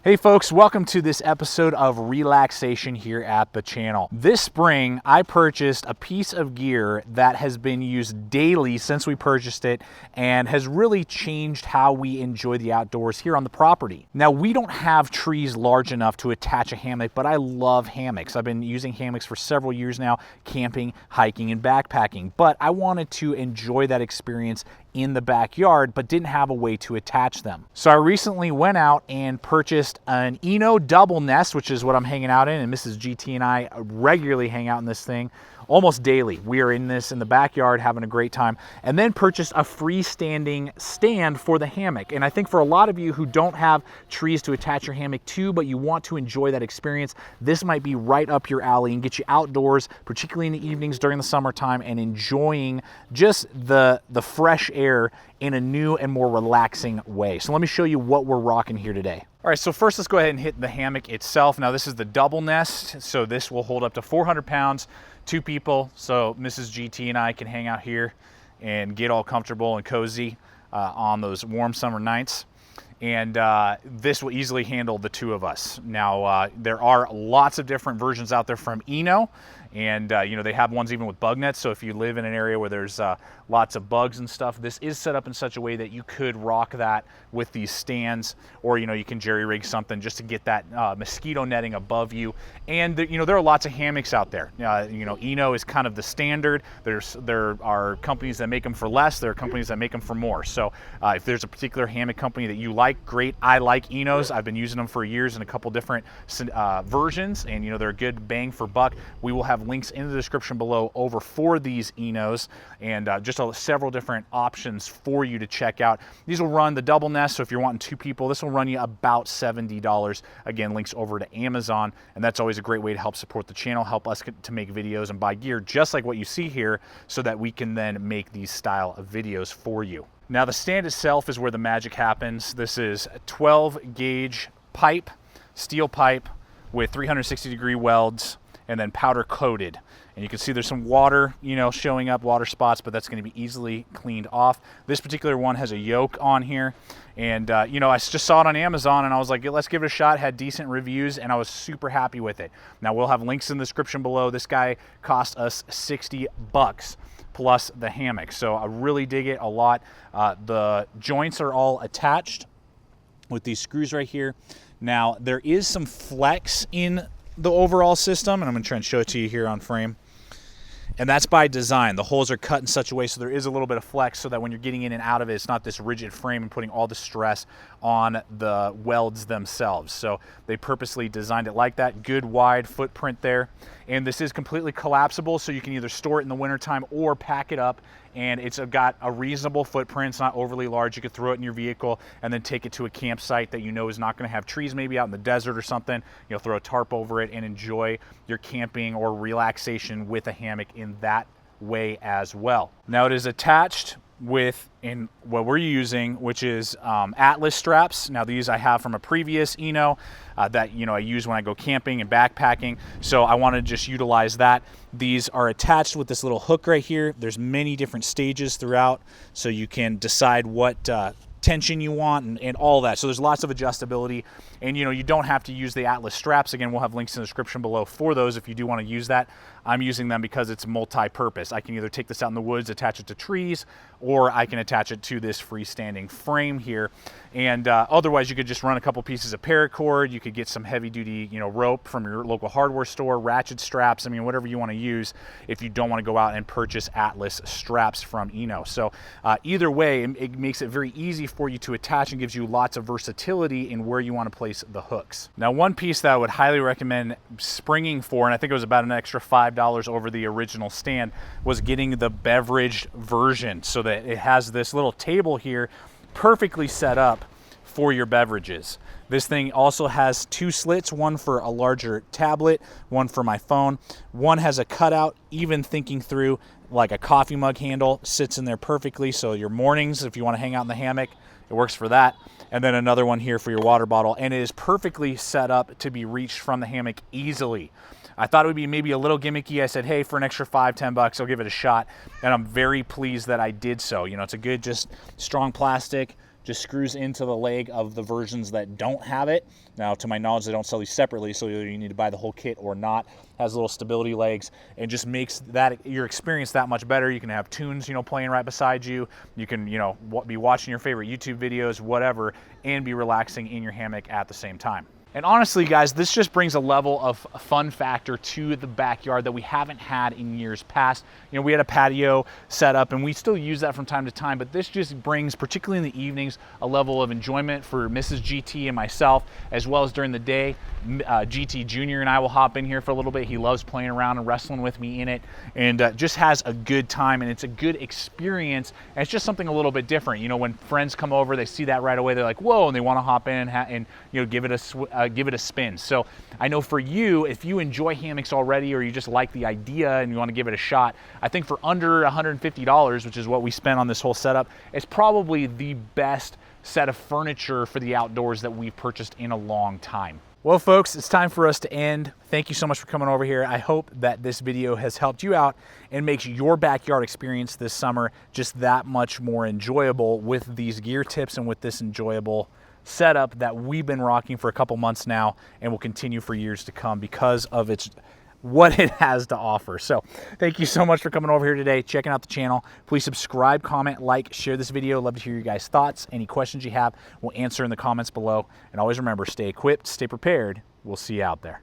Hey folks, welcome to this episode of Relaxation here at the channel. This spring, I purchased a piece of gear that has been used daily since we purchased it and has really changed how we enjoy the outdoors here on the property. Now, we don't have trees large enough to attach a hammock, but I love hammocks. I've been using hammocks for several years now, camping, hiking, and backpacking, but I wanted to enjoy that experience in the backyard, but didn't have a way to attach them. So I recently went out and purchased an Eno double nest, which is what I'm hanging out in, and Mrs. GT and I regularly hang out in this thing almost daily. We are in this in the backyard having a great time, and then purchased a freestanding stand for the hammock. And I think for a lot of you who don't have trees to attach your hammock to, but you want to enjoy that experience, this might be right up your alley and get you outdoors, particularly in the evenings during the summertime, and enjoying just the fresh air in a new and more relaxing way. So let me show you what we're rocking here today. All right, so first let's go ahead and hit the hammock itself. Now this is the double nest, so this will hold up to 400 pounds, 2 people, so Mrs. GT and I can hang out here and get all comfortable and cozy on those warm summer nights. And this will easily handle the 2 of us. Now, there are lots of different versions out there from Eno, and you know, they have ones even with bug nets, so if you live in an area where there's lots of bugs and stuff, this is set up in such a way that you could rock that with these stands, or you know, you can jerry rig something just to get that mosquito netting above you. And you know, there are lots of hammocks out there. You know, Eno is kind of the standard. There are companies that make them for less, there are companies that make them for more. So if there's a particular hammock company that you like, great. I like Enos. I've been using them for years in a couple different versions, and you know, they're a good bang for buck. We will have links in the description below over for these Enos, and just several different options for you to check out. These will run the double nest, so if you're wanting 2 people, this will run you about $70. Again, links over to Amazon, and that's always a great way to help support the channel, help us to make videos and buy gear just like what you see here, so that we can then make these style of videos for you. Now the stand itself is where the magic happens. This is a 12 gauge pipe, steel pipe with 360-degree welds, and then powder coated. And you can see there's some water, you know, showing up, water spots, but that's going to be easily cleaned off. This particular one has a yoke on here, and you know, I just saw it on Amazon and I was like, let's give it a shot. Had decent reviews and I was super happy with it. Now we'll have links in the description below. This guy cost us 60 bucks plus the hammock, so I really dig it a lot. The joints are all attached with these screws right here. Now there is some flex in the overall system, and I'm going to try and show it to you here on frame. And that's by design. The holes are cut in such a way so there is a little bit of flex, so that when you're getting in and out of it, it's not this rigid frame and putting all the stress on the welds themselves. So they purposely designed it like that. Good wide footprint there. And this is completely collapsible, so you can either store it in the wintertime or pack it up, and it's got a reasonable footprint. It's not overly large. You could throw it in your vehicle and then take it to a campsite that you know is not going to have trees, maybe out in the desert or something. You'll throw a tarp over it and enjoy your camping or relaxation with a hammock in that way as well. Now it is attached with in what we're using, which is Atlas straps. Now these I have from a previous Eno that you know, I use when I go camping and backpacking, so I want to just utilize that. These are attached with this little hook right here. There's many different stages throughout, so you can decide what tension you want and all that. So there's lots of adjustability, and you know, you don't have to use the Atlas straps. Again, we'll have links in the description below for those if you do want to use that. I'm using them because it's multi-purpose. I can either take this out in the woods, attach it to trees, or I can attach it to this freestanding frame here. And otherwise, you could just run a couple pieces of paracord. You could get some heavy-duty, you know, rope from your local hardware store, ratchet straps. I mean, whatever you want to use if you don't want to go out and purchase Atlas straps from Eno. So either way, it makes it very easy for you to attach and gives you lots of versatility in where you want to place the hooks. Now, one piece that I would highly recommend springing for, and I think it was about an extra $5 over the original stand, was getting the beverage version, so that it has this little table here perfectly set up for your beverages. This thing also has 2 slits, one for a larger tablet, one for my phone. One has a cutout, even thinking through like a coffee mug handle, sits in there perfectly, so your mornings, if you want to hang out in the hammock, it works for that. And then another one here for your water bottle, and it is perfectly set up to be reached from the hammock easily. I thought it would be maybe a little gimmicky. I said, hey, for an extra $5–10 bucks, I'll give it a shot. And I'm very pleased that I did so. You know, it's a good, just strong plastic, just screws into the leg of the versions that don't have it. Now, to my knowledge, they don't sell these separately, so either you need to buy the whole kit or not. Has little stability legs and just makes that your experience that much better. You can have tunes, you know, playing right beside you. You can, you know, be watching your favorite YouTube videos, whatever, and be relaxing in your hammock at the same time. And honestly, guys, this just brings a level of fun factor to the backyard that we haven't had in years past. You know, we had a patio set up and we still use that from time to time, but this just brings, particularly in the evenings, a level of enjoyment for Mrs. GT and myself, as well as during the day. GT Jr. and I will hop in here for a little bit. He loves playing around and wrestling with me in it, and just has a good time, and it's a good experience. And it's just something a little bit different. You know, when friends come over, they see that right away. They're like, whoa, and they want to hop in and you know, give it a spin. So I know for you, if you enjoy hammocks already, or you just like the idea and you want to give it a shot, I think for under $150, which is what we spent on this whole setup, it's probably the best set of furniture for the outdoors that we've purchased in a long time. Well, folks, it's time for us to end. Thank you so much for coming over here. I hope that this video has helped you out and makes your backyard experience this summer just that much more enjoyable with these gear tips and with this enjoyable setup that we've been rocking for a couple months now and will continue for years to come because of what it has to offer. So thank you so much for coming over here today, checking out the channel. Please subscribe, comment, like, share this video. Love to hear your guys' thoughts. Any questions you have, we'll answer in the comments below. And always remember, stay equipped, stay prepared. We'll see you out there.